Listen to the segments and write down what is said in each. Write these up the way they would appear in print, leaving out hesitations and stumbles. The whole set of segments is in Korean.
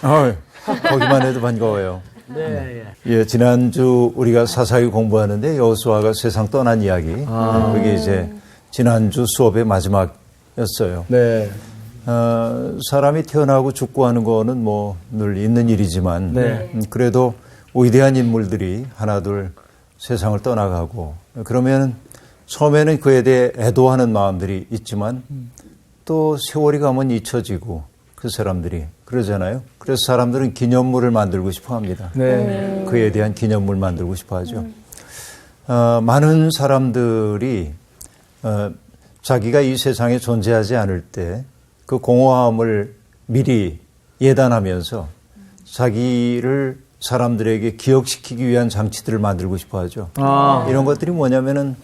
거기만 해도 반가워요. 네. 예, 지난주 우리가 사사기 공부하는데 여호수아가 세상 떠난 이야기. 그게 이제 지난주 수업의 마지막이었어요. 네. 사람이 태어나고 죽고 하는 거는 뭐 늘 있는 일이지만 네. 그래도 위대한 인물들이 하나둘 세상을 떠나가고 그러면 처음에는 그에 대해 애도하는 마음들이 있지만 또 세월이 가면 잊혀지고 그 사람들이 그러잖아요. 그래서 사람들은 기념물을 만들고 싶어 합니다. 네. 그에 대한 기념물 만들고 싶어 하죠. 많은 사람들이 자기가 이 세상에 존재하지 않을 때 그 공허함을 미리 예단하면서 자기를 사람들에게 기억시키기 위한 장치들을 만들고 싶어 하죠. 이런 것들이 뭐냐면은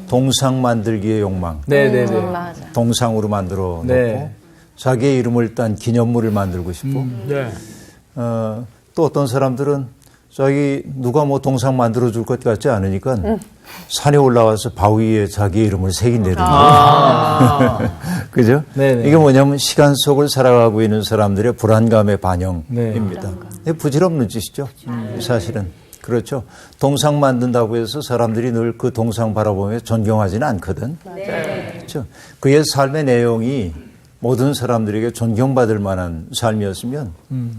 동상 만들기의 욕망. 네네네. 맞아. 동상으로 만들어 놓고 네. 자기의 이름을 딴 기념물을 만들고 싶고 네. 또 어떤 사람들은 자기 누가 뭐 동상 만들어 줄 것 같지 않으니까 산에 올라와서 바위에 자기의 이름을 새긴다든지. 그죠? 네네. 이게 뭐냐면 시간 속을 살아가고 있는 사람들의 불안감의 반영입니다. 네. 부질없는 짓이죠. 사실은. 그렇죠. 동상 만든다고 해서 사람들이 늘 그 동상 바라보며 존경하지는 않거든. 네. 그렇죠. 그의 삶의 내용이 모든 사람들에게 존경받을 만한 삶이었으면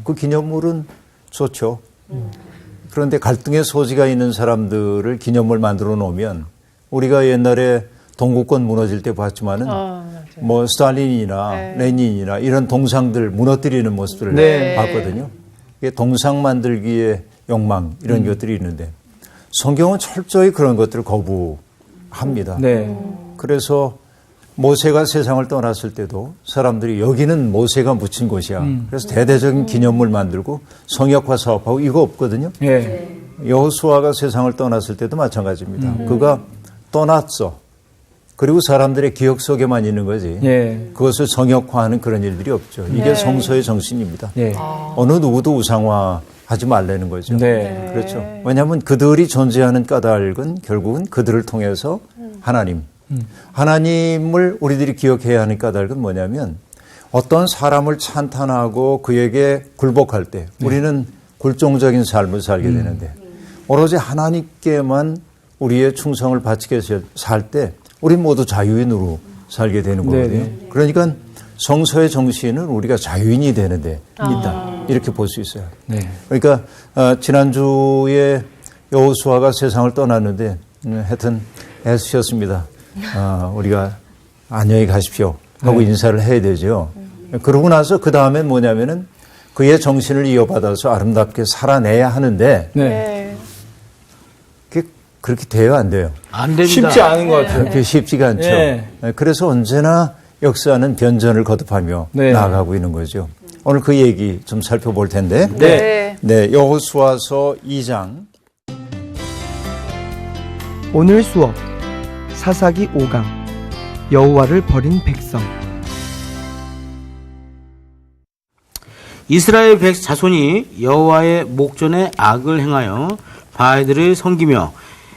그 기념물은 좋죠. 그런데 갈등의 소지가 있는 사람들을 기념물 만들어 놓으면 우리가 옛날에 동구권 무너질 때 봤지만은 뭐 스탈린이나 레닌이나 이런 동상들 무너뜨리는 모습들을 네. 봤거든요. 이게 동상 만들기의 욕망 이런 것들이 있는데 성경은 철저히 그런 것들을 거부합니다. 네. 그래서 모세가 세상을 떠났을 때도 사람들이 여기는 모세가 묻힌 곳이야. 그래서 대대적인 기념물 만들고 성역화 사업하고 이거 없거든요. 네. 여호수아가 세상을 떠났을 때도 마찬가지입니다. 그가 떠났어. 그리고 사람들의 기억 속에만 있는 거지. 네. 그것을 성역화하는 그런 일들이 없죠. 이게 성서의 정신입니다. 네. 어느 누구도 우상화하지 말라는 거죠. 네. 그렇죠. 왜냐하면 그들이 존재하는 까닭은 결국은 그들을 통해서 하나님을 우리들이 기억해야 하는 까닭은 뭐냐면 어떤 사람을 찬탄하고 그에게 굴복할 때 우리는 굴종적인 삶을 살게 되는데 오로지 하나님께만 우리의 충성을 바치게 살 때 우리 모두 자유인으로 살게 되는 거거든요. 그러니까 성서의 정신은 우리가 자유인이 되는데 있다. 이렇게 볼 수 있어요. 네. 그러니까 지난주에 여호수아가 세상을 떠났는데 하여튼 애쓰셨습니다. 우리가 안녕히 가십시오 하고 인사를 해야 되죠. 그러고 나서 그 다음에 뭐냐면은 그의 정신을 이어받아서 아름답게 살아내야 하는데 네. 그게 그렇게 돼요, 안 돼요? 안 됩니다. 쉽지 않은 것 같아요. 그렇게 쉽지가 않죠. 네. 그래서 언제나 역사는 변전을 거듭하며 나아가고 있는 거죠. 오늘 그 얘기 좀 살펴볼 텐데. 네, 여호수아서 2장. 오늘 수업 사사기 5강 여호와를 버린 백성. 이스라엘 자손이 여호와의 목전에 악을 행하여 바알들을 섬기며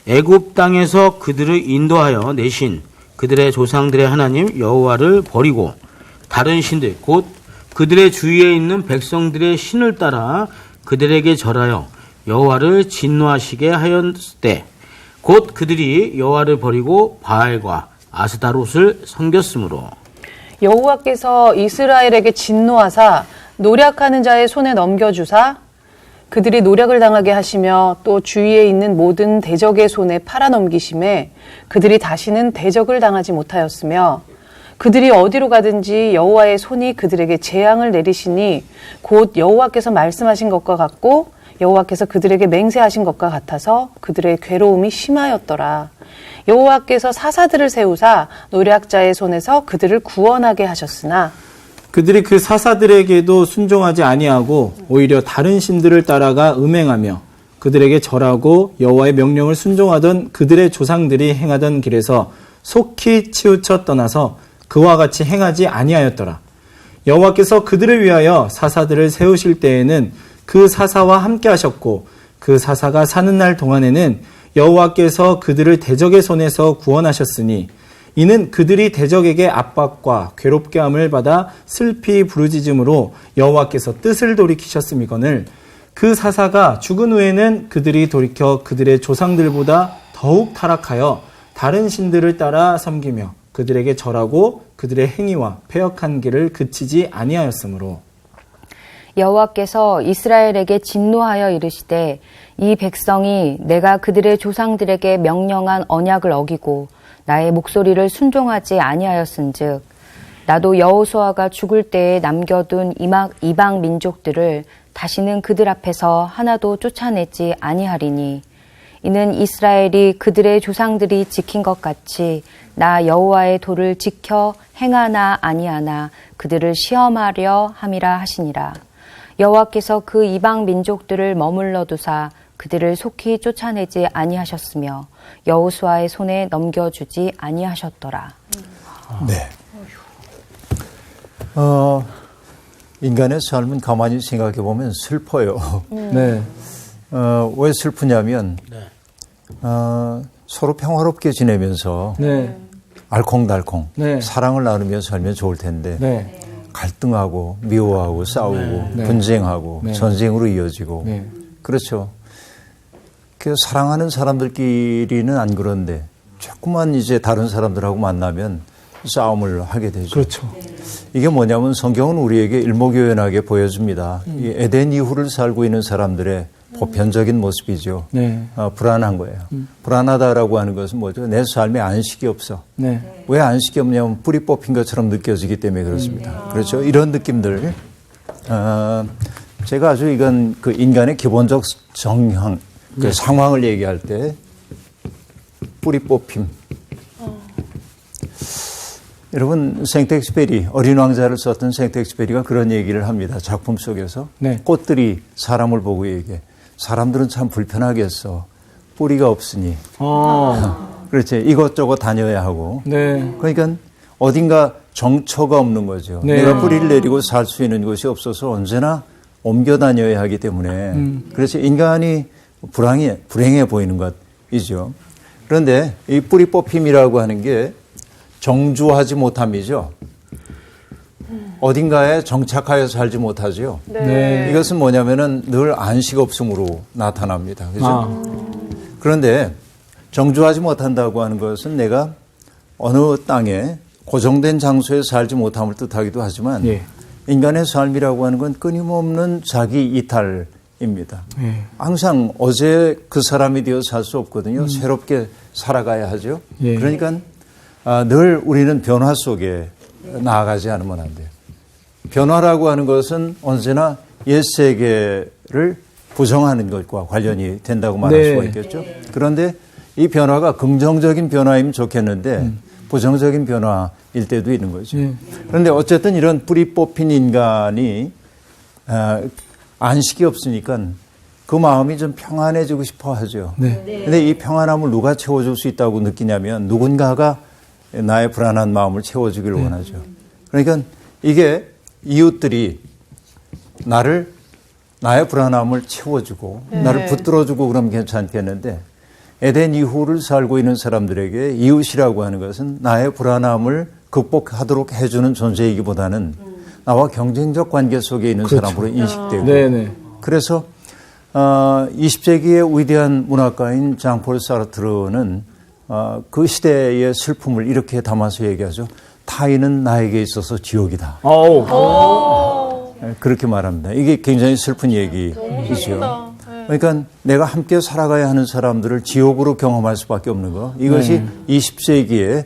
애굽 땅에서 그들을 인도하여 내신 그들의 조상들의 하나님 여호와를 버리고 다른 신들 곧 그들의 주위에 있는 백성들의 신을 따라 그들에게 절하여 여호와를 진노하시게 하였을 때 곧 그들이 여호와를 버리고 바알과 아스다롯을 섬겼으므로 여호와께서 이스라엘에게 진노하사 노략하는 자의 손에 넘겨주사 그들이 노략을 당하게 하시며 또 주위에 있는 모든 대적의 손에 팔아넘기심에 그들이 다시는 대적을 당하지 못하였으며 그들이 어디로 가든지 여호와의 손이 그들에게 재앙을 내리시니 곧 여호와께서 말씀하신 것과 같고 여호와께서 그들에게 맹세하신 것과 같아서 그들의 괴로움이 심하였더라. 여호와께서 사사들을 세우사 노략자의 손에서 그들을 구원하게 하셨으나 그들이 그 사사들에게도 순종하지 아니하고 오히려 다른 신들을 따라가 음행하며 그들에게 절하고 여호와의 명령을 순종하던 그들의 조상들이 행하던 길에서 속히 치우쳐 떠나서 그와 같이 행하지 아니하였더라. 여호와께서 그들을 위하여 사사들을 세우실 때에는 그 사사와 함께 하셨고 그 사사가 사는 날 동안에는 여호와께서 그들을 대적의 손에서 구원하셨으니 이는 그들이 대적에게 압박과 괴롭게 함을 받아 슬피 부르짖음으로 여호와께서 뜻을 돌이키셨음이거늘 그 사사가 죽은 후에는 그들이 돌이켜 그들의 조상들보다 더욱 타락하여 다른 신들을 따라 섬기며 그들에게 절하고 그들의 행위와 패역한 길을 그치지 아니하였으므로 여호와께서 이스라엘에게 진노하여 이르시되 이 백성이 내가 그들의 조상들에게 명령한 언약을 어기고 나의 목소리를 순종하지 아니하였은즉 나도 여호수아가 죽을 때에 남겨둔 이방 민족들을 다시는 그들 앞에서 하나도 쫓아내지 아니하리니 이는 이스라엘이 그들의 조상들이 지킨 것 같이 나 여호와의 도를 지켜 행하나 아니하나 그들을 시험하려 함이라 하시니라. 여호와께서 그 이방 민족들을 머물러 두사 그들을 속히 쫓아내지 아니하셨으며 여호수아의 손에 넘겨주지 아니하셨더라. 네. 인간의 삶은 가만히 생각해 보면 슬퍼요. 네. 왜 슬프냐면 서로 평화롭게 지내면서 네. 알콩달콩 네. 사랑을 나누며 살면 좋을 텐데 네. 갈등하고 미워하고 싸우고 네. 분쟁하고 네. 전쟁으로 이어지고 네. 그렇죠. 그 사랑하는 사람들끼리는 안 그런데 조금만 이제 다른 사람들하고 만나면 싸움을 하게 되죠. 그렇죠. 이게 뭐냐면 성경은 우리에게 일목요연하게 보여줍니다. 이 에덴 이후를 살고 있는 사람들의 보편적인 모습이죠. 네. 불안한 거예요. 불안하다라고 하는 것은 뭐죠? 내 삶에 안식이 없어. 네. 왜 안식이 없냐면 뿌리 뽑힌 것처럼 느껴지기 때문에 그렇습니다. 그렇죠? 이런 느낌들. 제가 아주 이건 그 인간의 기본적 정형, 그 상황을 얘기할 때 뿌리 뽑힘. 여러분 생텍스페리 어린 왕자를 썼던 생텍스페리가 그런 얘기를 합니다. 작품 속에서 네. 꽃들이 사람을 보고 얘기해. 사람들은 참 불편하겠어. 뿌리가 없으니. 그렇지. 이것저것 다녀야 하고. 네. 그러니까 어딘가 정처가 없는 거죠. 네. 내가 뿌리를 내리고 살 수 있는 곳이 없어서 언제나 옮겨 다녀야 하기 때문에 그래서 인간이 불행해 보이는 것이죠. 그런데 이 뿌리 뽑힘이라고 하는 게 정주하지 못함이죠. 어딘가에 정착하여 살지 못하죠. 네. 이것은 뭐냐면은 늘 안식 없음으로 나타납니다. 그죠? 그런데 정주하지 못한다고 하는 것은 내가 어느 땅에 고정된 장소에 살지 못함을 뜻하기도 하지만 예. 인간의 삶이라고 하는 건 끊임없는 자기 이탈입니다. 예. 항상 어제 그 사람이 되어 살 수 없거든요. 새롭게 살아가야 하죠. 예. 그러니까 늘 우리는 변화 속에 나아가지 않으면 안 돼요. 변화라고 하는 것은 언제나 옛 세계를 부정하는 것과 관련이 된다고 말할 네. 수가 있겠죠. 그런데 이 변화가 긍정적인 변화이면 좋겠는데 부정적인 변화일 때도 있는 거죠. 그런데 어쨌든 이런 뿌리 뽑힌 인간이 안식이 없으니까 그 마음이 좀 평안해지고 싶어 하죠. 그런데 이 평안함을 누가 채워줄 수 있다고 느끼냐면 누군가가 나의 불안한 마음을 채워주기를 원하죠. 그러니까 이게 이웃들이 나의 불안함을 채워주고 나를 붙들어주고 그러면 괜찮겠는데 에덴 이후를 살고 있는 사람들에게 이웃이라고 하는 것은 나의 불안함을 극복하도록 해주는 존재이기보다는 나와 경쟁적 관계 속에 있는 그렇죠. 사람으로 인식되고 네네. 그래서 20세기의 위대한 문학가인 장폴 사르트르는 그 시대의 슬픔을 이렇게 담아서 얘기하죠. 타인은 나에게 있어서 지옥이다. 그렇게 말합니다. 이게 굉장히 슬픈 얘기이죠. 그러니까 내가 함께 살아가야 하는 사람들을 지옥으로 경험할 수밖에 없는 거. 이것이 20세기의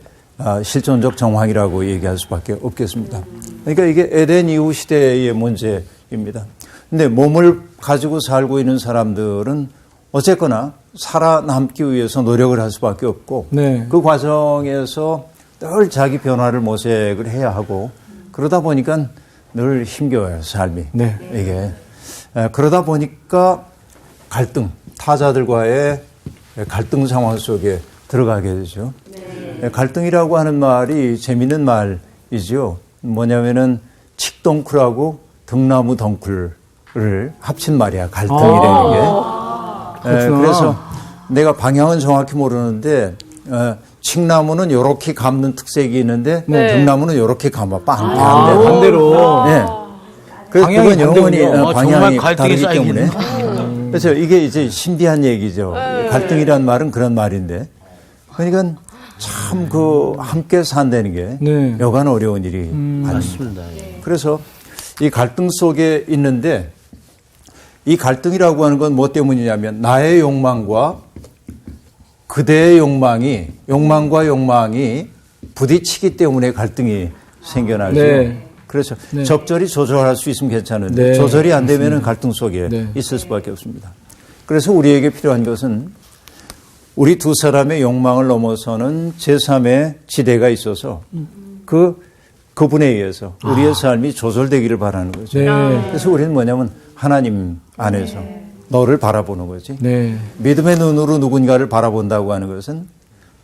실존적 정황이라고 얘기할 수밖에 없겠습니다. 그러니까 이게 에덴 이후 시대의 문제입니다. 근데 몸을 가지고 살고 있는 사람들은 어쨌거나 살아남기 위해서 노력을 할 수밖에 없고 네. 그 과정에서 늘 자기 변화를 모색을 해야 하고 그러다 보니까 늘 힘겨워요, 삶이. 네. 이게. 그러다 보니까 타자들과의 갈등 상황 속에 들어가게 되죠. 갈등이라고 하는 말이 재미있는 말이죠. 뭐냐면은 칡덩쿨하고 등나무 덩쿨을 합친 말이야, 갈등이라는 게. 그래서 내가 방향은 정확히 모르는데 칡나무는 요렇게 감는 특색이 있는데 네. 등나무는 요렇게 감아 반대로. 네. 그래서 방향이 그건 영원히 반대군요. 방향이 정말 갈등이 다르기 때문에. 쌓이겠네요. 그래서 이게 이제 신비한 얘기죠. 갈등이란 말은 그런 말인데. 그러니까 참 그 함께 산다는 게 네. 여간 어려운 일이 아닙니다. 맞습니다. 그래서 이 갈등 속에 있는데 이 갈등이라고 하는 건 뭐 때문이냐면 나의 욕망과 그대의 욕망과 욕망이 부딪히기 때문에 갈등이 생겨나죠. 네. 그래서 네. 적절히 조절할 수 있으면 괜찮은데 네. 조절이 안 되면 갈등 속에 네. 있을 수밖에 없습니다. 그래서 우리에게 필요한 것은 우리 두 사람의 욕망을 넘어서는 제3의 지대가 있어서 그분에 의해서 우리의 삶이 조절되기를 바라는 거죠. 네. 그래서 우리는 뭐냐면 하나님 안에서 너를 바라보는 거지. 네. 믿음의 눈으로 누군가를 바라본다고 하는 것은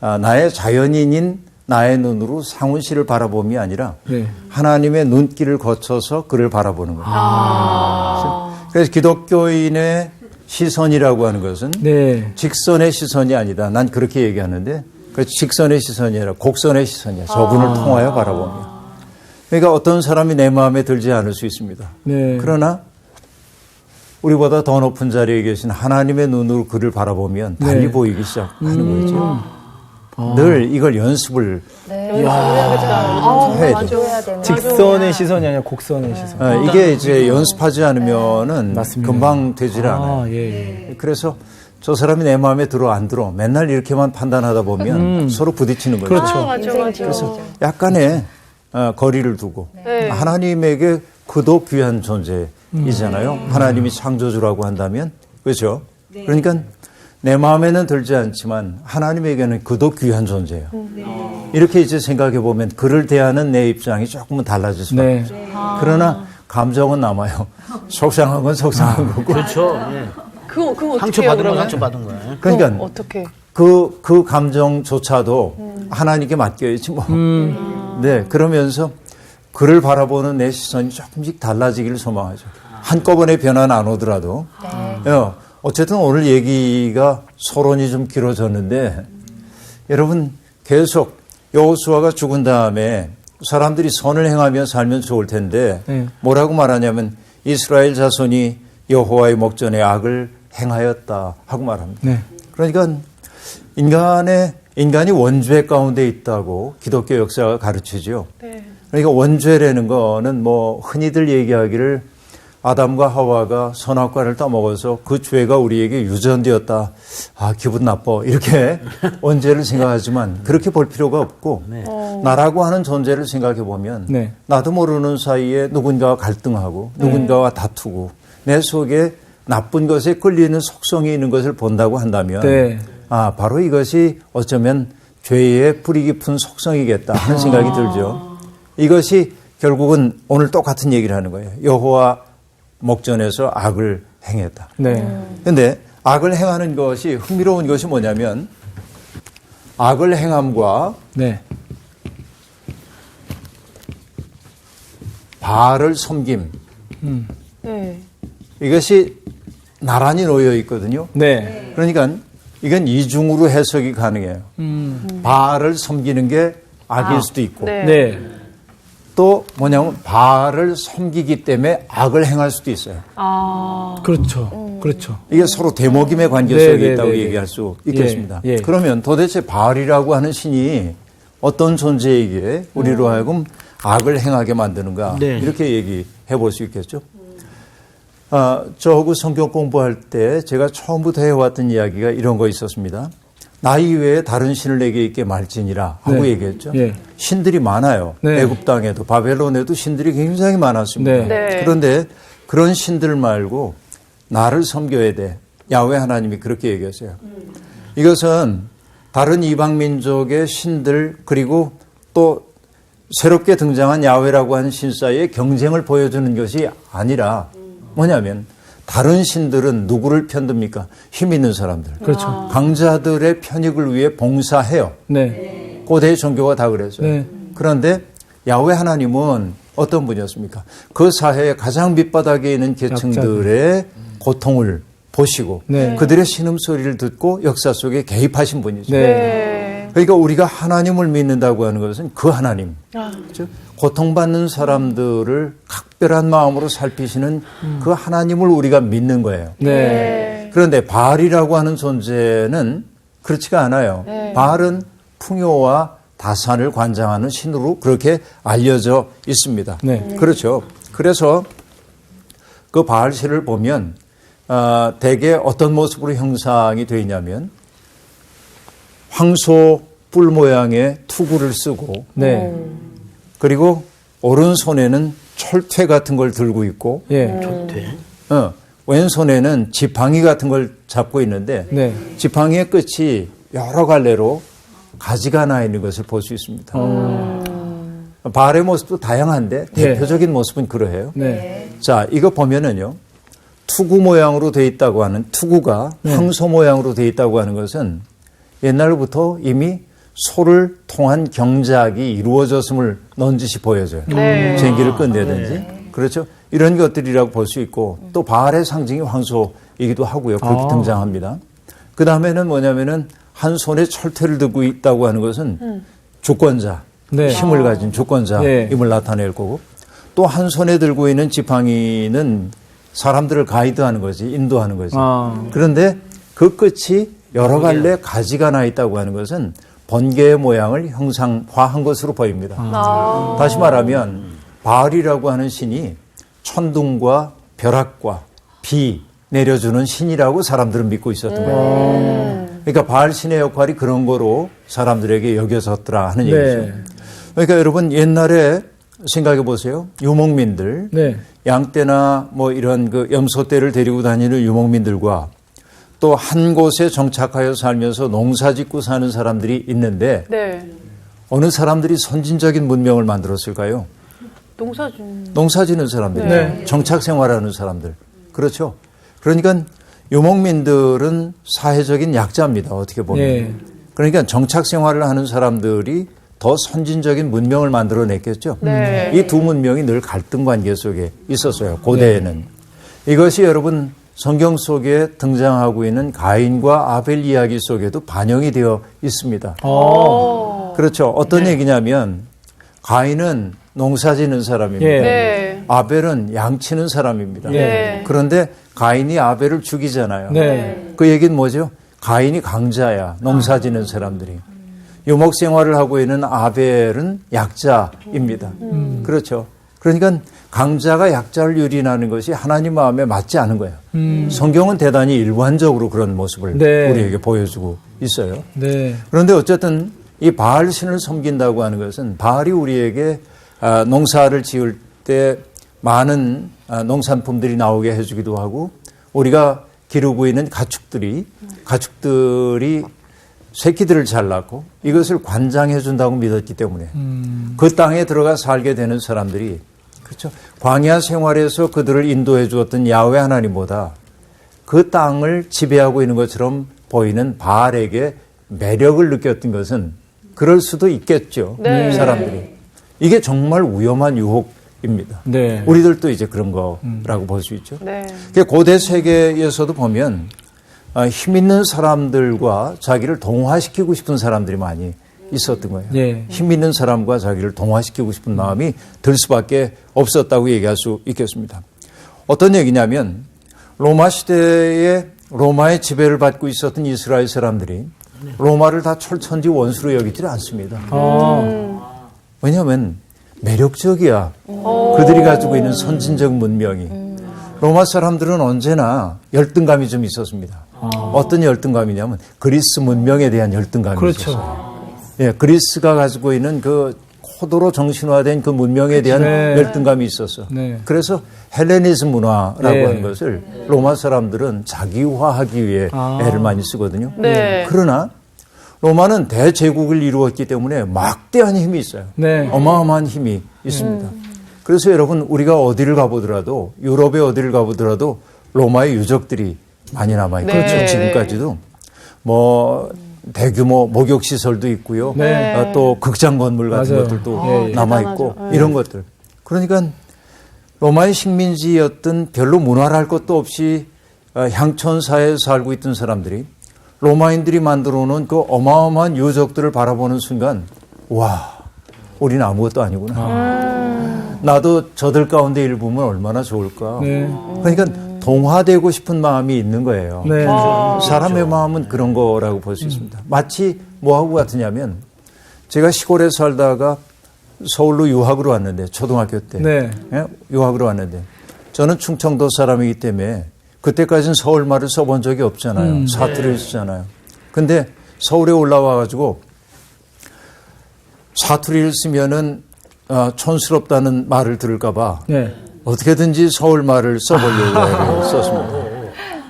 나의 자연인인 나의 눈으로 상훈 씨를 바라봄이 아니라 네. 하나님의 눈길을 거쳐서 그를 바라보는 거예요. 그래서 기독교인의 시선이라고 하는 것은 네. 직선의 시선이 아니다. 난 그렇게 얘기하는데 그 직선의 시선이 아니라 곡선의 시선이야. 저분을 통하여 바라보며. 그러니까 어떤 사람이 내 마음에 들지 않을 수 있습니다. 네. 그러나 우리보다 더 높은 자리에 계신 하나님의 눈으로 그를 바라보면 달리 네. 보이기 시작하는 거죠. 늘 이걸 연습을 해야 돼요. 직선의 시선이 아니라 곡선의 시선. 이게 이제 연습하지 않으면은 맞습니다. 금방 되질 않아요. 예. 그래서 저 사람이 내 마음에 들어 안 들어 맨날 이렇게만 판단하다 보면 서로 부딪히는 거죠. 그렇죠. 그래서 약간의 거리를 두고 하나님에게 그도 귀한 존재이잖아요. 하나님이 창조주라고 한다면 그렇죠. 그러니까 내 마음에는 들지 않지만 하나님에게는 그도 귀한 존재예요. 이렇게 이제 생각해 보면 그를 대하는 내 입장이 조금은 달라질 수밖에 네. 없어요. 그러나 감정은 남아요. 속상한 건 속상한 거고. 그렇죠. 예. 그거 어떻게 상처 해요, 받은 건 그러면? 상처 받은 거예요. 그러니까 어떻게? 그 감정조차도 하나님께 맡겨야지 뭐. 네, 그러면서 그를 바라보는 내 시선이 조금씩 달라지기를 소망하죠. 한꺼번에 변화는 안 오더라도. 어쨌든 오늘 얘기가 서론이 좀 길어졌는데 여러분 계속 여호수아가 죽은 다음에 사람들이 선을 행하며 살면 좋을 텐데 뭐라고 말하냐면 이스라엘 자손이 여호와의 목전에 악을 행하였다 하고 말합니다. 네. 그러니까 인간이 원죄 가운데 있다고 기독교 역사가 가르치죠. 그러니까 원죄라는 거는 뭐 흔히들 얘기하기를 아담과 하와가 선악과를 따먹어서 그 죄가 우리에게 유전되었다. 기분 나빠. 이렇게 원죄를 생각하지만 그렇게 볼 필요가 없고 나라고 하는 존재를 생각해 보면 나도 모르는 사이에 누군가와 갈등하고 누군가와 다투고 내 속에 나쁜 것에 끌리는 속성이 있는 것을 본다고 한다면 바로 이것이 어쩌면 죄의 뿌리 깊은 속성이겠다 하는 생각이 들죠. 이것이 결국은 오늘 똑같은 얘기를 하는 거예요. 여호와 목전에서 악을 행했다. 그런데 악을 행하는 것이 흥미로운 것이 뭐냐면 악을 행함과 바알을 섬김 이것이 나란히 놓여 있거든요. 그러니까 이건 이중으로 해석이 가능해요. 바알을 섬기는 게 악일 수도 있고 또 뭐냐면 바알을 섬기기 때문에 악을 행할 수도 있어요. 그렇죠. 그렇죠. 이게 서로 대목임의 관계 속에 있다고 얘기할 수 있겠습니다. 그러면 도대체 바알이라고 하는 신이 어떤 존재이기에 우리로 하여금 악을 행하게 만드는가 이렇게 얘기해 볼 수 있겠죠. 저하고 성경 공부할 때 제가 처음부터 해왔던 이야기가 이런 거 있었습니다. 나 이외에 다른 신을 내게 있게 말지니라 하고 얘기했죠. 신들이 많아요. 애굽 땅에도 바벨론에도 신들이 굉장히 많았습니다. 그런데 그런 신들 말고 나를 섬겨야 돼. 야훼 하나님이 그렇게 얘기했어요. 이것은 다른 이방 민족의 신들 그리고 또 새롭게 등장한 야훼라고 하는 신 사이의 경쟁을 보여주는 것이 아니라 뭐냐면 다른 신들은 누구를 편듭니까? 힘 있는 사람들. 그렇죠. 강자들의 편익을 위해 봉사해요. 고대 종교가 다 그랬어요. 그런데 야훼 하나님은 어떤 분이었습니까? 그 사회의 가장 밑바닥에 있는 계층들의 고통을 보시고 그들의 신음소리를 듣고 역사 속에 개입하신 분이죠. 그러니까 우리가 하나님을 믿는다고 하는 것은 그 하나님, 즉 고통받는 사람들을 각별한 마음으로 살피시는 그 하나님을 우리가 믿는 거예요. 네. 그런데 바알이라고 하는 존재는 그렇지가 않아요. 바알은 풍요와 다산을 관장하는 신으로 그렇게 알려져 있습니다. 네. 그렇죠. 그래서 그 바알신을 보면 대개 어떤 모습으로 형상이 되어 있냐면 황소 뿔 모양의 투구를 쓰고 네. 그리고 오른손에는 철퇴 같은 걸 들고 있고 예. 좋대. 왼손에는 지팡이 같은 걸 잡고 있는데 네. 지팡이의 끝이 여러 갈래로 가지가 나 있는 것을 볼 수 있습니다. 바알의 모습도 다양한데 대표적인 모습은 그러해요. 네. 자, 이거 보면은요. 투구 모양으로 되어 있다고 하는 투구가 황소 모양으로 되어 있다고 하는 것은 옛날부터 이미 소를 통한 경작이 이루어졌음을 넌지시 보여져요. 쟁기를 끝내든지. 그렇죠. 이런 것들이라고 볼 수 있고 또 바알의 상징이 황소이기도 하고요. 그렇게 등장합니다. 그 다음에는 뭐냐면은 한 손에 철퇴를 들고 있다고 하는 것은 주권자, 네. 힘을 가진 주권자임을 나타낼 거고 또 한 손에 들고 있는 지팡이는 사람들을 가이드하는 거지, 인도하는 거지. 그런데 그 끝이 여러 갈래 가지가 나 있다고 하는 것은 번개의 모양을 형상화한 것으로 보입니다. 다시 말하면 바알이라고 하는 신이 천둥과 벼락과 비 내려주는 신이라고 사람들은 믿고 있었던 거예요. 그러니까 바알 신의 역할이 그런 거로 사람들에게 여겨졌더라 하는 얘기죠. 그러니까 여러분 옛날에 생각해 보세요. 유목민들, 네. 양떼나 뭐 이런 그 염소떼를 데리고 다니는 유목민들과 또 한 곳에 정착하여 살면서 농사 짓고 사는 사람들이 있는데 네. 어느 사람들이 선진적인 문명을 만들었을까요? 농사 짓는 사람들이죠. 네. 정착 생활하는 사람들. 그렇죠. 그러니까 유목민들은 사회적인 약자입니다. 어떻게 보면. 네. 그러니까 정착 생활을 하는 사람들이 더 선진적인 문명을 만들어냈겠죠. 네. 이 두 문명이 늘 갈등 관계 속에 있었어요. 고대에는. 이것이 여러분 성경 속에 등장하고 있는 가인과 아벨 이야기 속에도 반영이 되어 있습니다. 그렇죠. 어떤 얘기냐면 가인은 농사 짓는 사람입니다. 예. 네. 아벨은 양치는 사람입니다. 네. 그런데 가인이 아벨을 죽이잖아요. 네. 그 얘기는 뭐죠? 가인이 강자야. 농사 짓는 사람들이. 유목 생활을 하고 있는 아벨은 약자입니다. 그렇죠. 그러니까 강자가 약자를 유린하는 것이 하나님 마음에 맞지 않은 거예요. 성경은 대단히 일관적으로 그런 모습을 네. 우리에게 보여주고 있어요. 네. 그런데 어쨌든 이 바알 신을 섬긴다고 하는 것은 바알이 우리에게 농사를 지을 때 많은 농산품들이 나오게 해주기도 하고 우리가 기르고 있는 가축들이 새끼들을 잘 낳고 이것을 관장해 준다고 믿었기 때문에 그 땅에 들어가 살게 되는 사람들이 그렇죠. 광야 생활에서 그들을 인도해 주었던 야훼 하나님보다 그 땅을 지배하고 있는 것처럼 보이는 바알에게 매력을 느꼈던 것은 그럴 수도 있겠죠. 네. 사람들이. 이게 정말 위험한 유혹입니다. 네. 우리들도 이제 그런 거라고 볼 수 있죠. 네. 고대 세계에서도 보면 힘 있는 사람들과 자기를 동화시키고 싶은 사람들이 많이 있었던 거예요. 예. 힘 있는 사람과 자기를 동화시키고 싶은 마음이 들 수밖에 없었다고 얘기할 수 있겠습니다. 어떤 얘기냐면 로마 시대에 로마의 지배를 받고 있었던 이스라엘 사람들이 로마를 다 철천지 원수로 여기지 않습니다. 왜냐하면 매력적이야. 그들이 가지고 있는 선진적 문명이. 로마 사람들은 언제나 열등감이 좀 있었습니다. 어떤 열등감이냐면 그리스 문명에 대한 열등감이 그렇죠. 있었어요. 예, 그리스가 가지고 있는 그 고도로 정신화된 그 문명에 대한 네. 열등감이 있었어. 네. 그래서 헬레니즘 문화라고 네. 하는 것을 로마 사람들은 자기화하기 위해 애를 많이 쓰거든요. 네. 그러나 로마는 대제국을 이루었기 때문에 막대한 힘이 있어요. 네. 어마어마한 힘이 있습니다. 그래서 여러분 우리가 어디를 가보더라도 유럽에 어디를 가보더라도 로마의 유적들이 많이 남아있고 네. 그렇죠. 지금까지도 뭐 대규모 목욕 시설도 있고요. 네. 또 극장 건물 같은 맞아요. 것들도 예. 남아있고 대단하죠. 이런 것들. 그러니까 로마의 식민지였던 별로 문화랄 것도 없이 향촌사에 살고 있던 사람들이 로마인들이 만들어 놓은 그 어마어마한 유적들을 바라보는 순간 와, 우리는 아무것도 아니구나. 나도 저들 가운데 일부면 얼마나 좋을까. 네. 그러니까 동화되고 싶은 마음이 있는 거예요. 네. 사람의 마음은 그런 거라고 볼 수 있습니다. 마치 뭐하고 같으냐면 제가 시골에 살다가 서울로 유학으로 왔는데 초등학교 때 네. 예? 유학으로 왔는데 저는 충청도 사람이기 때문에 그때까지는 서울말을 써본 적이 없잖아요. 사투리를 쓰잖아요. 근데 서울에 올라와 가지고 사투리를 쓰면은 촌스럽다는 말을 들을까 봐 네. 어떻게든지 서울말을 써보려고 썼습니다.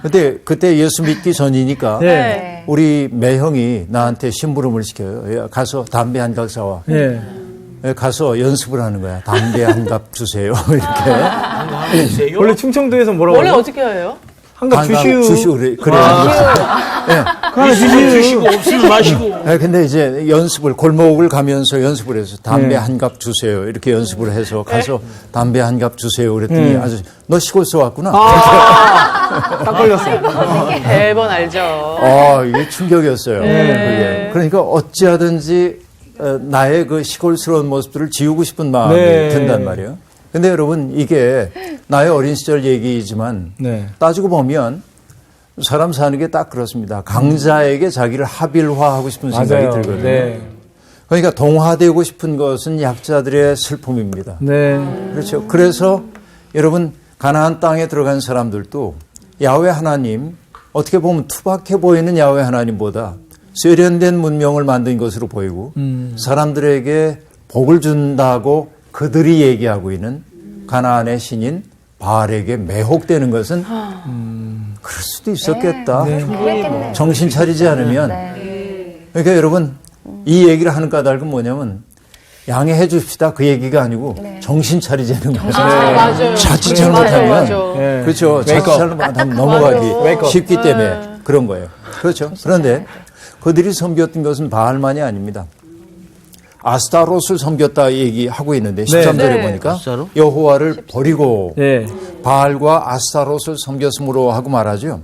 근데 그때 예수 믿기 전이니까 네. 우리 매형이 나한테 심부름을 시켜요. 야, 가서 담배 한 갑 사와. 네. 가서 연습을 하는 거야. 담배 한 갑 주세요. 이렇게. 원래 충청도에서 뭐라고 원래 하죠? 어떻게 해요? 한갑 주시오. 주시오. 그래. 주시고 없으면 마시고. 네, 근데 이제 연습을 골목을 가면서 연습을 해서 담배 한 갑 주세요. 이렇게 연습을 해서 가서 담배 한 갑 주세요. 그랬더니 아저씨 너 시골서 왔구나. 딱 걸렸어요. 매번 알죠. 이게 충격이었어요. 그게. 그러니까 어찌하든지 나의 그 시골스러운 모습들을 지우고 싶은 마음이 네. 든단 말이에요. 근데 여러분 이게 나의 어린 시절 얘기이지만 네. 따지고 보면 사람 사는 게 딱 그렇습니다. 강자에게 자기를 하빌화하고 싶은 생각이 맞아요. 들거든요. 네. 그러니까 동화되고 싶은 것은 약자들의 슬픔입니다. 네. 그렇죠. 그래서 여러분 가나안 땅에 들어간 사람들도 야훼 하나님 어떻게 보면 투박해 보이는 야훼 하나님보다 세련된 문명을 만든 것으로 보이고 사람들에게 복을 준다고 그들이 얘기하고 있는 가나안의 신인 바알에게 매혹되는 것은 그럴 수도 있었겠다. 정신 차리지 않으면. 그러니까 여러분 이 얘기를 하는 까닭은 뭐냐면 양해해 줍시다 그 얘기가 아니고 정신 차리자는 거예요. 맞아요. 자칫 맞아요, 잘못하면 맞아요. 네. 그렇죠. 자칫 잘못하면 넘어가기 쉽기 때문에 그런 거예요. 그렇죠. 그런데 그들이 섬겼던 것은 바알만이 아닙니다. 아스타롯을 섬겼다 얘기하고 있는데 13절에 네. 보니까 아스타롯? 여호와를 버리고 네. 바알과 아스타롯을 섬겼으므로 하고 말하죠.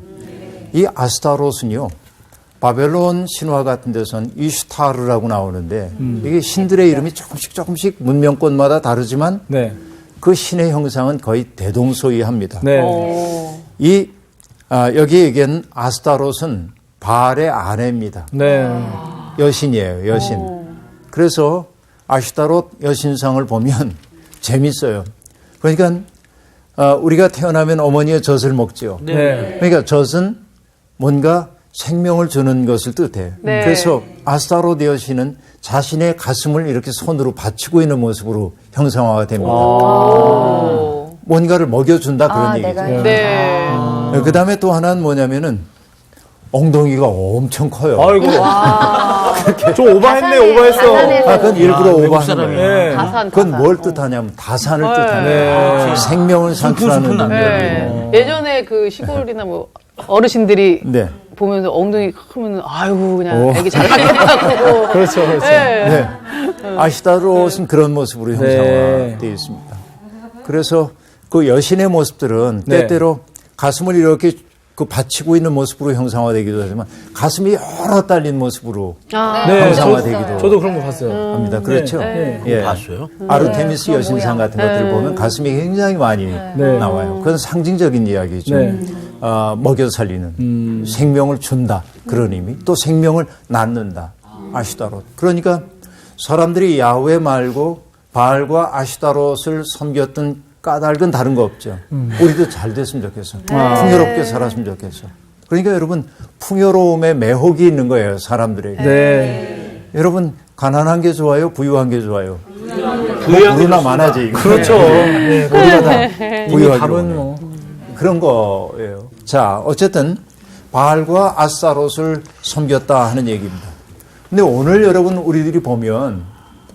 이 아스타롯은요. 바벨론 신화 같은 데선 이슈타르라고 나오는데 이게 신들의 이름이 조금씩 문명권마다 다르지만 네. 그 신의 형상은 거의 대동소이합니다. 네. 여기 얘기한 아스타롯은 바알의 아내입니다. 네. 여신이에요. 여신. 그래서 아슈타롯 여신상을 보면 재밌어요. 그러니까 우리가 태어나면 어머니의 젖을 먹죠. 네. 그러니까 젖은 뭔가 생명을 주는 것을 뜻해요. 네. 그래서 아스타롯 여신은 자신의 가슴을 이렇게 손으로 받치고 있는 모습으로 형상화가 됩니다. 뭔가를 먹여준다 그런 얘기죠. 네. 그다음에 또 하나는 뭐냐면은 엉덩이가 엄청 커요. 아이고. 좀 오버했어. 그건 일부러 외국 오버하는 사람이에요. 거예요. 다산. 그건 뭘 뜻하냐면 다산을 네. 뜻하는 생명을 산출하는 슬픈 남자. 네. 예전에 그 시골이나 뭐 어르신들이 네. 보면서 엉덩이 크면 아이고 그냥 애기 잘 낳겠다고. 그렇죠. 그렇죠. 네. 네. 아시다롯은 그런 모습으로 형상화되어 있습니다. 그래서 그 여신의 모습들은 네. 때때로 가슴을 이렇게 그 받치고 있는 모습으로 형상화되기도 하지만 가슴이 여러 딸린 모습으로 네. 형상화되기도 저도 그런 거 봤어요. 합니다. 그렇죠? 예. 봤어요? 아르테미스 여신상 같은 것들을 보면 가슴이 굉장히 많이 나와요. 그건 상징적인 이야기죠. 네. 먹여 살리는 생명을 준다 그런 의미. 또 생명을 낳는다. 아슈다롯. 그러니까 사람들이 야훼 말고 바알과 아슈다롯을 섬겼던 까닭은 다른 거 없죠. 우리도 잘 됐으면 좋겠어. 풍요롭게 살았으면 좋겠어. 그러니까 여러분 풍요로움에 매혹이 있는 거예요. 사람들에게. 네. 여러분 가난한 게 좋아요? 부유한 게 좋아요? 부유한 게 부유나 많아지. 그렇죠. 네. 우리가 다 이미 부유하기로 답은 원해요. 뭐. 그런 거예요. 자, 어쨌든 바알과 아스타롯을 섬겼다 하는 얘기입니다. 근데 오늘 여러분 우리들이 보면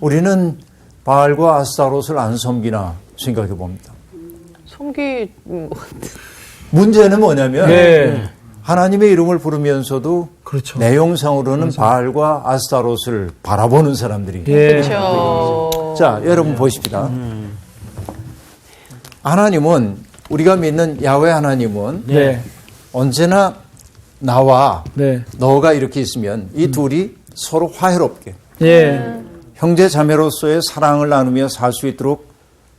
우리는 바알과 아스타롯을 안 섬기나 생각해 봅니다. 섬기 문제는 뭐냐면 네. 하나님의 이름을 부르면서도 그렇죠. 내용상으로는 바알과 아스타롯을 바라보는 사람들이. 예. 그렇죠. 자, 여러분 보십시다. 하나님은 우리가 믿는 야훼 하나님은 네. 언제나 나와 네. 너가 이렇게 있으면 이 둘이 서로 화해롭게 예. 형제 자매로서의 사랑을 나누며 살 수 있도록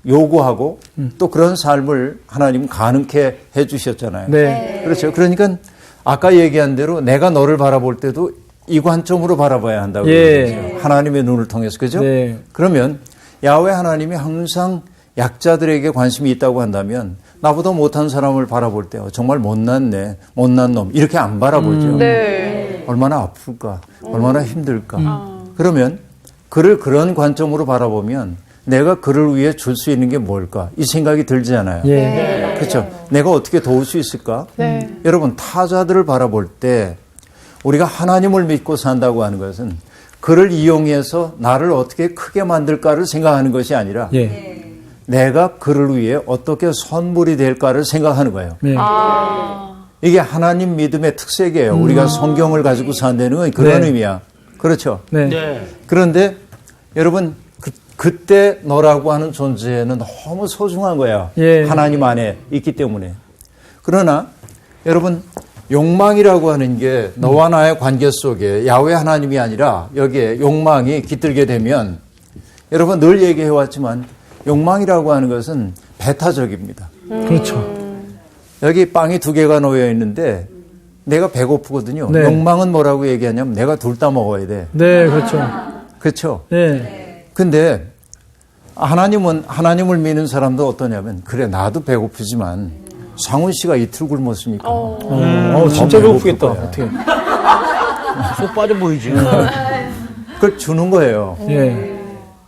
요구하고 또 그런 삶을 하나님 가능케 해 주셨잖아요. 네. 그렇죠. 그러니까 아까 얘기한 대로 내가 너를 바라볼 때도 이 관점으로 바라봐야 한다고 예. 얘기했죠. 하나님의 눈을 통해서. 그죠? 네. 그러면 야훼 하나님이 항상 약자들에게 관심이 있다고 한다면 나보다 못한 사람을 바라볼 때 정말 못났네, 못난 놈 이렇게 안 바라보죠. 네. 얼마나 아플까, 얼마나 힘들까. 그러면 그를 그런 관점으로 바라보면 내가 그를 위해 줄 수 있는 게 뭘까? 이 생각이 들잖아요. 예. 그렇죠. 내가 어떻게 도울 수 있을까? 네. 여러분 타자들을 바라볼 때 우리가 하나님을 믿고 산다고 하는 것은 그를 이용해서 나를 어떻게 크게 만들까를 생각하는 것이 아니라 예. 내가 그를 위해 어떻게 선물이 될까를 생각하는 거예요. 네. 이게 하나님 믿음의 특색이에요. 우리가 성경을 가지고 산다는 건 그런 네. 의미야. 그렇죠. 네. 네. 그런데 여러분 그때 너라고 하는 존재는 너무 소중한 거야. 예. 하나님 안에 있기 때문에. 그러나 여러분 욕망이라고 하는 게 너와 나의 관계 속에 야훼 하나님이 아니라 여기에 욕망이 깃들게 되면 여러분 늘 얘기해 왔지만 욕망이라고 하는 것은 배타적입니다. 그렇죠. 여기 빵이 2개가 놓여 있는데 내가 배고프거든요. 네. 욕망은 뭐라고 얘기하냐면 내가 둘 다 먹어야 돼. 네, 그렇죠. 그렇죠? 네. 근데 하나님을 믿는 사람도 어떠냐면 그래 나도 배고프지만 상훈 씨가 이틀 굶었으니까 진짜 배고플 배고프겠다. 거야. 어떻게. 속 빠져 보이지. 그걸 주는 거예요. 예.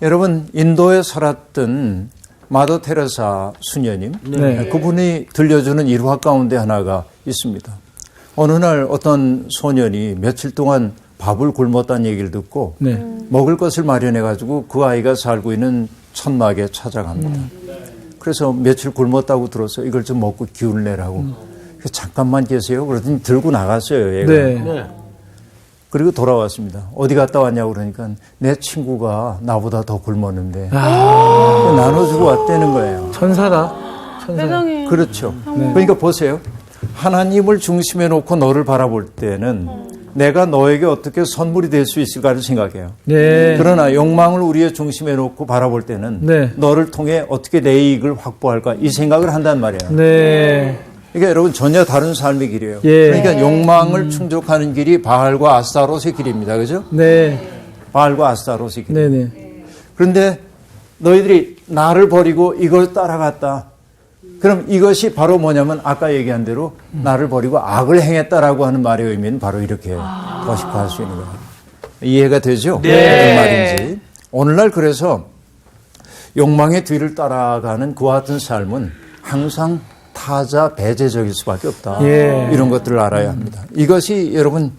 여러분 인도에 살았던 마더 테레사 수녀님 네. 그분이 들려주는 일화 가운데 하나가 있습니다. 어느 날 어떤 소년이 며칠 동안 밥을 굶었다는 얘기를 듣고 네. 먹을 것을 마련해 가지고 그 아이가 살고 있는 천막에 찾아갑니다. 그래서 며칠 굶었다고 들어서 이걸 좀 먹고 기운을 내라고. 그래서 잠깐만 계세요. 그러더니 들고 나갔어요. 얘가. 네. 네. 그리고 돌아왔습니다. 어디 갔다 왔냐고 그러니까 내 친구가 나보다 더 굶었는데 아. 나눠주고 왔다는 거예요. 천사다. 천사. 세상에. 그렇죠. 그러니까 보세요. 하나님을 중심에 놓고 너를 바라볼 때는 내가 너에게 어떻게 선물이 될 수 있을까를 생각해요. 네. 그러나 욕망을 우리의 중심에 놓고 바라볼 때는 네. 너를 통해 어떻게 내 이익을 확보할까 이 생각을 한단 말이에요. 네. 그러니까 여러분 전혀 다른 삶의 길이에요. 예. 그러니까 욕망을 충족하는 길이 바알과 아스타롯의 길입니다. 그죠? 네. 바알과 아스타롯의 길. 네네. 그런데 너희들이 나를 버리고 이걸 따라갔다. 그럼 이것이 바로 뭐냐면 아까 얘기한 대로 나를 버리고 악을 행했다라고 하는 말의 의미는 바로 이렇게 도식화할 수 있는 거예요. 이해가 되죠? 네. 무슨 말인지. 오늘날 그래서 욕망의 뒤를 따라가는 그와 같은 삶은 항상 타자 배제적일 수밖에 없다. 예. 이런 것들을 알아야 합니다. 이것이 여러분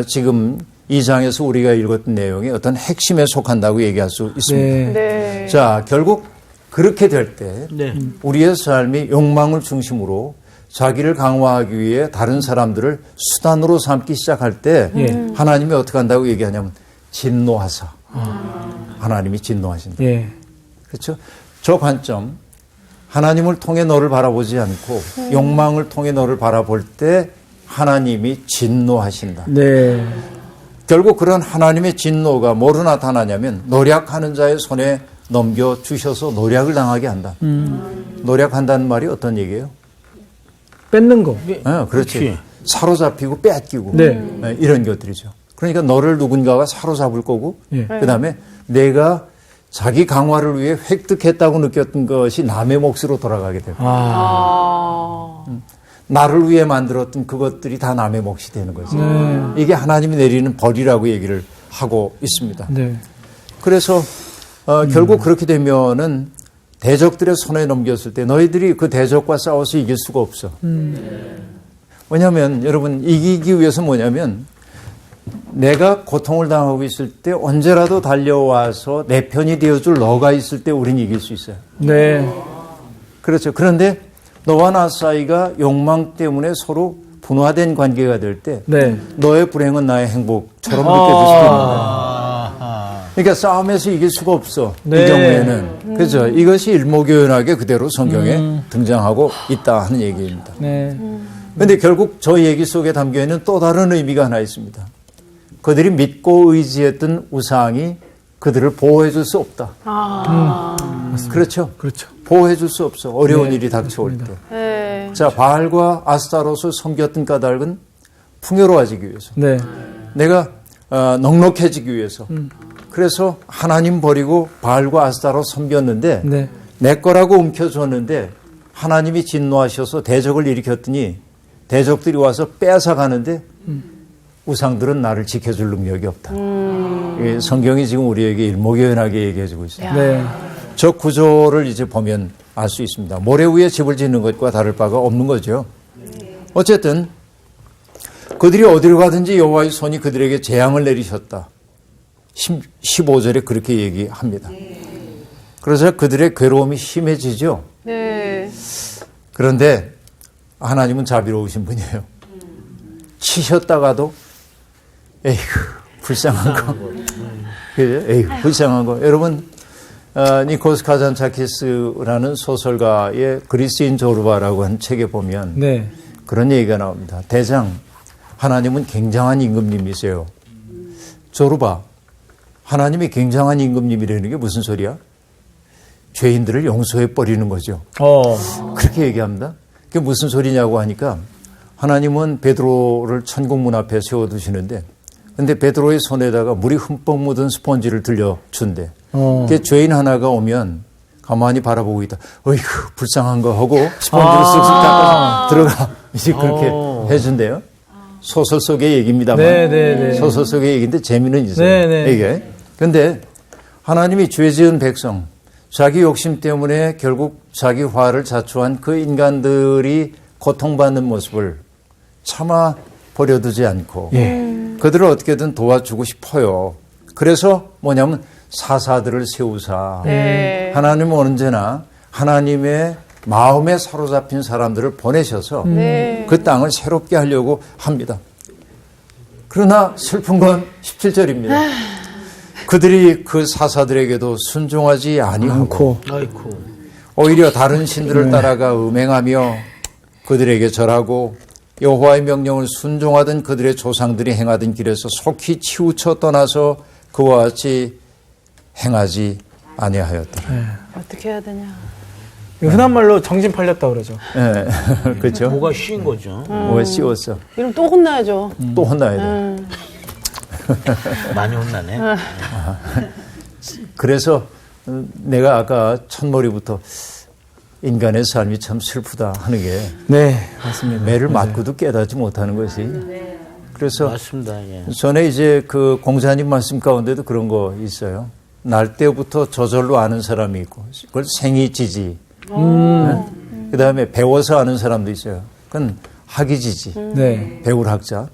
지금 2장에서 우리가 읽었던 내용의 어떤 핵심에 속한다고 얘기할 수 있습니다. 네. 네. 자, 결국 그렇게 될 때 네. 우리의 삶이 욕망을 중심으로 자기를 강화하기 위해 다른 사람들을 수단으로 삼기 시작할 때 예. 하나님이 어떻게 한다고 얘기하냐면 진노하사. 하나님이 진노하신다. 예. 그렇죠? 저 관점 하나님을 통해 너를 바라보지 않고 욕망을 통해 너를 바라볼 때 하나님이 진노하신다. 네. 결국 그런 하나님의 진노가 뭐로 나타나냐면 노력하는 자의 손에 넘겨주셔서 노력을 당하게 한다. 노력한다는 말이 어떤 얘기예요? 뺏는 거. 그렇지. 그렇지. 사로잡히고 뺏기고 네. 이런 것들이죠. 그러니까 너를 누군가가 사로잡을 거고 예. 그다음에 내가 자기 강화를 위해 획득했다고 느꼈던 것이 남의 몫으로 돌아가게 되고 나를 위해 만들었던 그것들이 다 남의 몫이 되는 거죠. 이게 하나님이 내리는 벌이라고 얘기를 하고 있습니다. 네. 그래서 결국 그렇게 되면은 대적들의 손에 넘겼을 때 너희들이 그 대적과 싸워서 이길 수가 없어. 왜냐하면 여러분 이기기 위해서 뭐냐면 내가 고통을 당하고 있을 때 언제라도 달려와서 내 편이 되어줄 너가 있을 때 우린 이길 수 있어요. 네. 그렇죠. 그런데 너와 나 사이가 욕망 때문에 서로 분화된 관계가 될 때 네. 너의 불행은 나의 행복처럼 느껴질 수도 있는 거예요. 그러니까 싸움에서 이길 수가 없어. 네. 이 경우에는. 그렇죠. 이것이 일목요연하게 그대로 성경에 등장하고 있다 하는 얘기입니다. 네. 그런데 결국 저 얘기 속에 담겨 있는 또 다른 의미가 하나 있습니다. 그들이 믿고 의지했던 우상이 그들을 보호해 줄 수 없다. 그렇죠. 그렇죠. 보호해 줄 수 없어. 어려운 일이 닥쳐올 때. 네. 자, 바알과 아스타롯을 섬겼던 까닭은 풍요로워지기 위해서. 네. 내가 넉넉해지기 위해서. 그래서 하나님 버리고 바알과 아스타롯 섬겼는데 네. 내 거라고 움켜줬는데 하나님이 진노하셔서 대적을 일으켰더니 대적들이 와서 뺏어가는데 우상들은 나를 지켜줄 능력이 없다. 예, 성경이 지금 우리에게 일목요연하게 얘기해주고 있습니다. 네. 저 구조를 이제 보면 알 수 있습니다. 모래 위에 집을 짓는 것과 다를 바가 없는 거죠. 어쨌든 그들이 어디로 가든지 여호와의 손이 그들에게 재앙을 내리셨다. 15절에 그렇게 얘기합니다. 그래서 그들의 괴로움이 심해지죠. 네. 그런데 하나님은 자비로우신 분이에요. 치셨다가도 에이구 불쌍한 거. 그죠? 에이구 불쌍한 거. 여러분 니코스 카잔차키스라는 소설가의 그리스인 조르바라고 한 책에 보면 네. 그런 얘기가 나옵니다. 대장 하나님은 굉장한 임금님이세요. 조르바 하나님이 굉장한 임금님이라는 게 무슨 소리야? 죄인들을 용서해 버리는 거죠. 그렇게 얘기합니다. 그게 무슨 소리냐고 하니까 하나님은 베드로를 천국 문 앞에 세워두시는데 근데 베드로의 손에다가 물이 흠뻑 묻은 스펀지를 들려준대. 그게 죄인 하나가 오면 가만히 바라보고 있다. 어이구 불쌍한 거 하고 스펀지를 쓱쓱 닦아서 들어가. 이제 그렇게 해준대요. 소설 속의 얘기입니다만. 네. 소설 속의 얘기인데 재미는 있어요. 네. 이게. 근데 하나님이 죄 지은 백성 자기 욕심 때문에 결국 자기 화를 자초한 그 인간들이 고통받는 모습을 차마 버려두지 않고 그들을 어떻게든 도와주고 싶어요. 그래서 뭐냐면 사사들을 세우사 네. 하나님은 언제나 하나님의 마음에 사로잡힌 사람들을 보내셔서 네. 그 땅을 새롭게 하려고 합니다. 그러나 슬픈 건 17절입니다. 그들이 그 사사들에게도 순종하지 아니하고 아이고. 오히려 다른 신들을 따라가 음행하며 그들에게 절하고 여호와의 명령을 순종하던 그들의 조상들이 행하던 길에서 속히 치우쳐 떠나서 그와 같이 행하지 아니하였더라. 어떻게 해야 되냐. 흔한 말로 정신 팔렸다 그러죠. 네. 그렇죠. 뭐가 씌인 거죠. 뭐가 씌웠어. 이러면 또 혼나야죠. 또 혼나야 돼. 많이 혼나네. 그래서 내가 아까 첫머리부터 인간의 삶이 참 슬프다 하는 게 네, 맞습니다. 매를 맞고도 깨닫지 못하는 것이. 그래서 맞습니다. 예. 전에 이제 그 공자님 말씀 가운데도 그런 거 있어요. 날 때부터 저절로 아는 사람이 있고 그걸 생이지지. 네? 그다음에 배워서 아는 사람도 있어요. 그건 학이지지. 네. 배울 학자.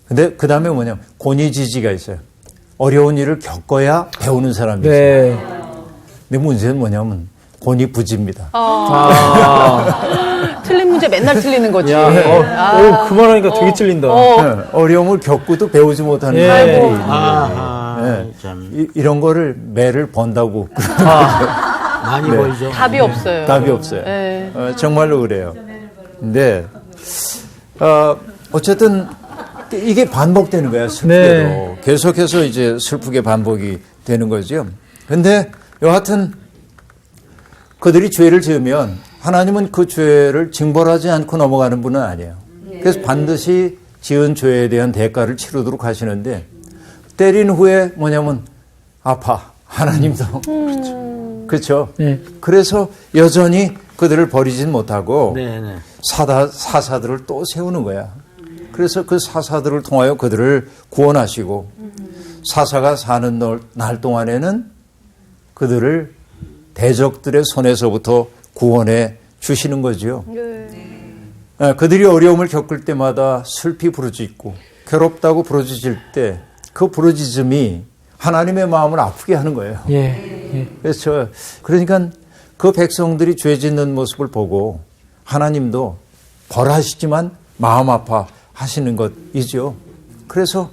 근데 그다음에 뭐냐면 고니지지가 있어요. 어려운 일을 겪어야 배우는 사람이 있어요. 네. 근데 문제는 뭐냐면 고니부지입니다. 틀린 문제 맨날 틀리는 거지. 그 말하니까 되게 찔린다. 네, 어려움을 겪고도 배우지 못하는 예. 사람들이 있는데 아하. 네. 참. 이런 거를 매를 번다고 많이 네. 보이죠. 답이 없어요. 답이 없어요. 네. 정말로 그래요. 근데 어쨌든 이게 반복되는 거야. 슬프게도. 네. 계속해서 이제 슬프게 반복이 되는 거죠. 근데 여하튼 그들이 죄를 지으면 하나님은 그 죄를 징벌하지 않고 넘어가는 분은 아니에요. 그래서 반드시 지은 죄에 대한 대가를 치르도록 하시는데 때린 후에 뭐냐면 아파. 하나님도. 그렇죠. 네. 그래서 여전히 그들을 버리진 못하고 네네. 사사들을 또 세우는 거야. 그래서 그 사사들을 통하여 그들을 구원하시고 사사가 사는 날 동안에는 그들을 대적들의 손에서부터 구원해 주시는 거죠. 그들이 어려움을 겪을 때마다 슬피 부르짖고 괴롭다고 부르짖을 때 그 부르짖음이 하나님의 마음을 아프게 하는 거예요. 예. 그래서 그러니까 그 백성들이 죄 짓는 모습을 보고 하나님도 벌하시지만 마음 아파 하시는 것이죠. 그래서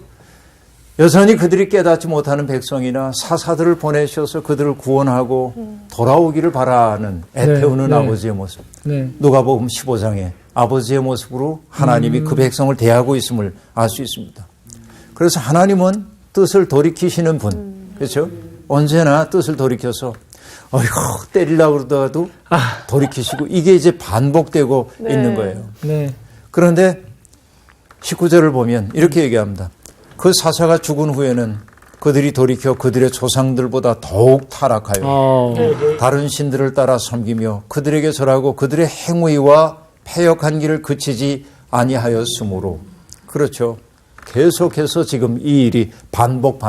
여전히 그들이 깨닫지 못하는 백성이나 사사들을 보내셔서 그들을 구원하고 돌아오기를 바라는 애태우는 네. 아버지의 모습. 네. 누가복음 15장에 아버지의 모습으로 하나님이 그 백성을 대하고 있음을 알 수 있습니다. 그래서 하나님은 뜻을 돌이키시는 분, 그렇죠? 언제나 뜻을 돌이켜서 어이구 때리려고 그러다가도 돌이키시고 이게 이제 반복되고 있는 거예요. 네. 그런데 19절을 보면 이렇게 얘기합니다. 그 사사가 죽은 후에는 그들이 돌이켜 그들의 조상들보다 더욱 타락하여 다른 신들을 따라 섬기며 그들에게 절하고 그들의 행위와 패역한 길을 그치지 아니하였으므로. 그렇죠. 계속해서 지금 이 일이 반복.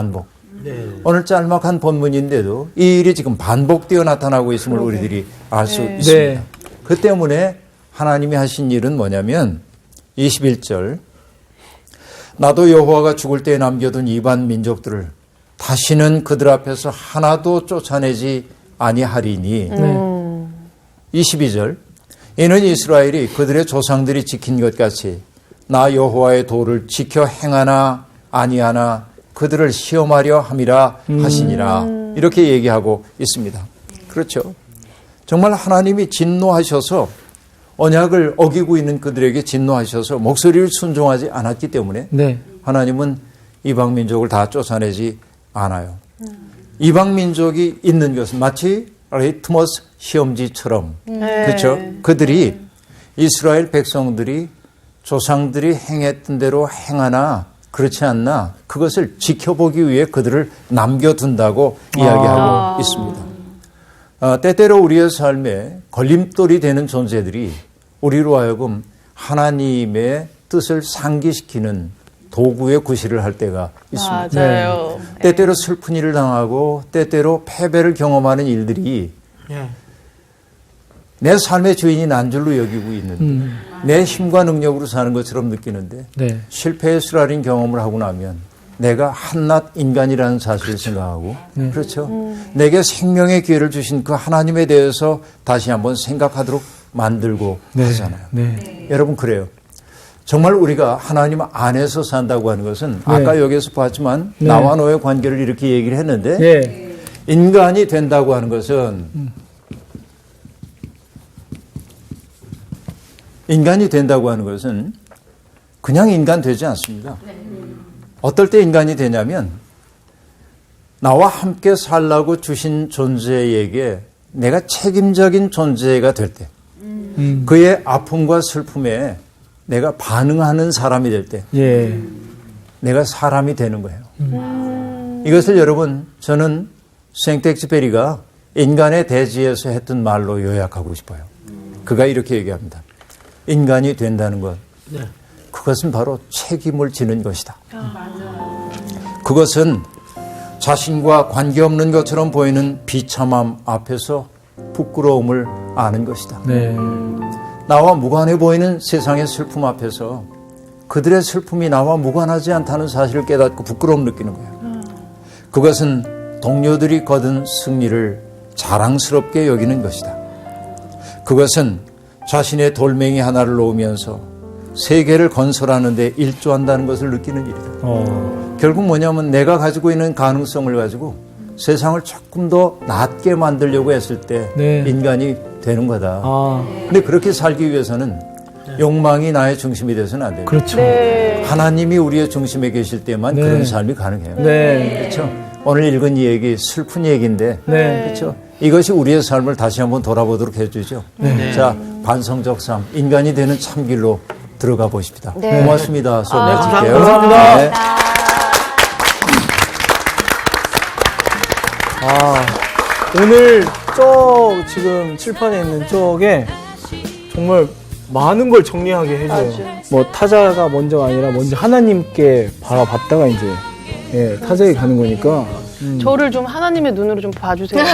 오늘 짤막한 본문인데도 이 일이 지금 반복되어 나타나고 있음을 우리들이 알 수 있습니다. 네. 그 때문에 하나님이 하신 일은 뭐냐면 21절 나도 여호와가 죽을 때에 남겨둔 이방 민족들을 다시는 그들 앞에서 하나도 쫓아내지 아니하리니 22절 이는 이스라엘이 그들의 조상들이 지킨 것 같이 나 여호와의 도를 지켜 행하나 아니하나 그들을 시험하려 함이라 하시니라 이렇게 얘기하고 있습니다. 그렇죠. 정말 하나님이 진노하셔서 언약을 어기고 있는 그들에게 진노하셔서 목소리를 순종하지 않았기 때문에 네. 하나님은 이방 민족을 다 쫓아내지 않아요. 이방 민족이 있는 것은 마치 리트머스 시험지처럼 그렇죠. 그들이 이스라엘 백성들이 조상들이 행했던 대로 행하나 그렇지 않나 그것을 지켜보기 위해 그들을 남겨둔다고 이야기하고 있습니다. 때때로 우리의 삶에 걸림돌이 되는 존재들이 우리로 하여금 하나님의 뜻을 상기시키는 도구의 구실을 할 때가 있습니다. 맞아요. 때때로 슬픈 일을 당하고 때때로 패배를 경험하는 일들이 내 삶의 주인이 난 줄로 여기고 있는데 내 힘과 능력으로 사는 것처럼 느끼는데 네. 실패의 수라린 경험을 하고 나면 내가 한낱 인간이라는 사실을 생각하고 그렇죠. 내게 생명의 기회를 주신 그 하나님에 대해서 다시 한번 생각하도록 만들고 하잖아요. 네. 여러분 그래요. 정말 우리가 하나님 안에서 산다고 하는 것은 아까 여기서 봤지만 나와 너의 관계를 이렇게 얘기를 했는데 네. 인간이 된다고 하는 것은 인간이 된다고 하는 것은 그냥 인간 되지 않습니다. 어떨 때 인간이 되냐면 나와 함께 살라고 주신 존재에게 내가 책임적인 존재가 될 때 그의 아픔과 슬픔에 내가 반응하는 사람이 될 때 예. 내가 사람이 되는 거예요. 이것을 여러분 저는 생텍쥐페리가 인간의 대지에서 했던 말로 요약하고 싶어요. 그가 이렇게 얘기합니다. 인간이 된다는 것 그것은 바로 책임을 지는 것이다. 그것은 자신과 관계없는 것처럼 보이는 비참함 앞에서 부끄러움을 아는 것이다. 네. 나와 무관해 보이는 세상의 슬픔 앞에서 그들의 슬픔이 나와 무관하지 않다는 사실을 깨닫고 부끄러움 느끼는 거예요. 그것은 동료들이 거둔 승리를 자랑스럽게 여기는 것이다. 그것은 자신의 돌멩이 하나를 놓으면서 세계를 건설하는 데 일조한다는 것을 느끼는 일이다. 결국 뭐냐면 내가 가지고 있는 가능성을 가지고 세상을 조금 더 낫게 만들려고 했을 때 인간이 되는 거다. 근데 그렇게 살기 위해서는 욕망이 나의 중심이 돼서는 안 돼요. 그렇죠. 하나님이 우리의 중심에 계실 때만 그런 삶이 가능해요. 그렇죠. 오늘 읽은 이 얘기 슬픈 얘기인데 그렇죠. 이것이 우리의 삶을 다시 한번 돌아보도록 해주죠. 자, 반성적 삶, 인간이 되는 참길로 들어가 보십시다. 고맙습니다. 수업 마칠게요. 감사합니다. 네. 오늘 지금 칠판에 있는 쪽에 정말 많은 걸 정리하게 해줘요. 뭐 타자가 먼저가 아니라 먼저 하나님께 바라봤다가 이제 타자에 가는 거니까. 저를 좀 하나님의 눈으로 좀 봐주세요.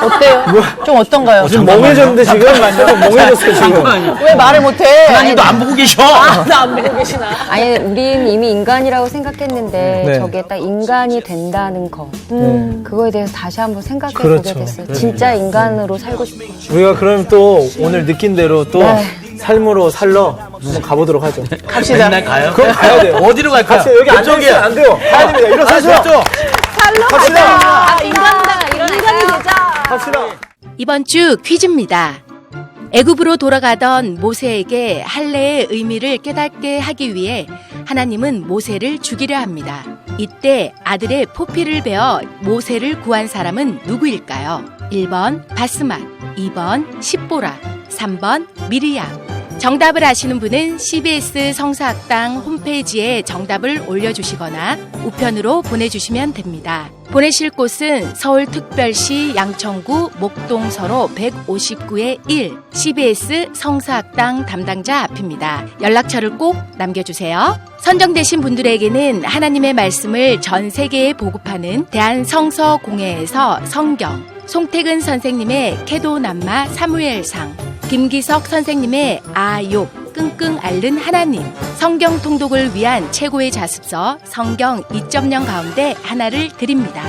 어때요? 좀 어떤가요? 지금 멍해졌는데 지금? 조금 멍해졌어요 지금. 왜 말을 못해? 하나님도 안 보고 계셔. 나 안 보고 계시나? 아니, 우린 이미 인간이라고 생각했는데 네. 저게 딱 인간이 된다는 거. 그거에 대해서 다시 한번 생각해 그렇죠. 보게 됐어요. 진짜 인간으로 살고 싶어요. 우리가 그럼 또 오늘 느낀 대로 또 삶으로 살러 한번 가보도록 하죠. 갑시다. 맨날 가요? 그럼 가야 돼요. 어디로 갈까요? 갑시다. 여기 앉아있으면 안 돼요. 가야 됩니다. 일어서세요. 살러 가자. 인간이다. 이런 인간이 되자. 갑시다. 이번 주 퀴즈입니다. 애굽으로 돌아가던 모세에게 할례의 의미를 깨닫게 하기 위해 하나님은 모세를 죽이려 합니다. 이때 아들의 포피를 베어 모세를 구한 사람은 누구일까요? 1번 바스맛, 2번 십보라, 3번 미리암. 정답을 아시는 분은 CBS 성사학당 홈페이지에 정답을 올려주시거나 우편으로 보내주시면 됩니다. 보내실 곳은 서울특별시 양천구 목동서로 159의 1 CBS 성사학당 담당자 앞입니다. 연락처를 꼭 남겨주세요. 선정되신 분들에게는 하나님의 말씀을 전 세계에 보급하는 대한성서공회에서 성경, 송태근 선생님의 캐도남마 사무엘상, 김기석 선생님의 아욥 끙끙 앓는 하나님, 성경 통독을 위한 최고의 자습서 성경 2.0 가운데 하나를 드립니다.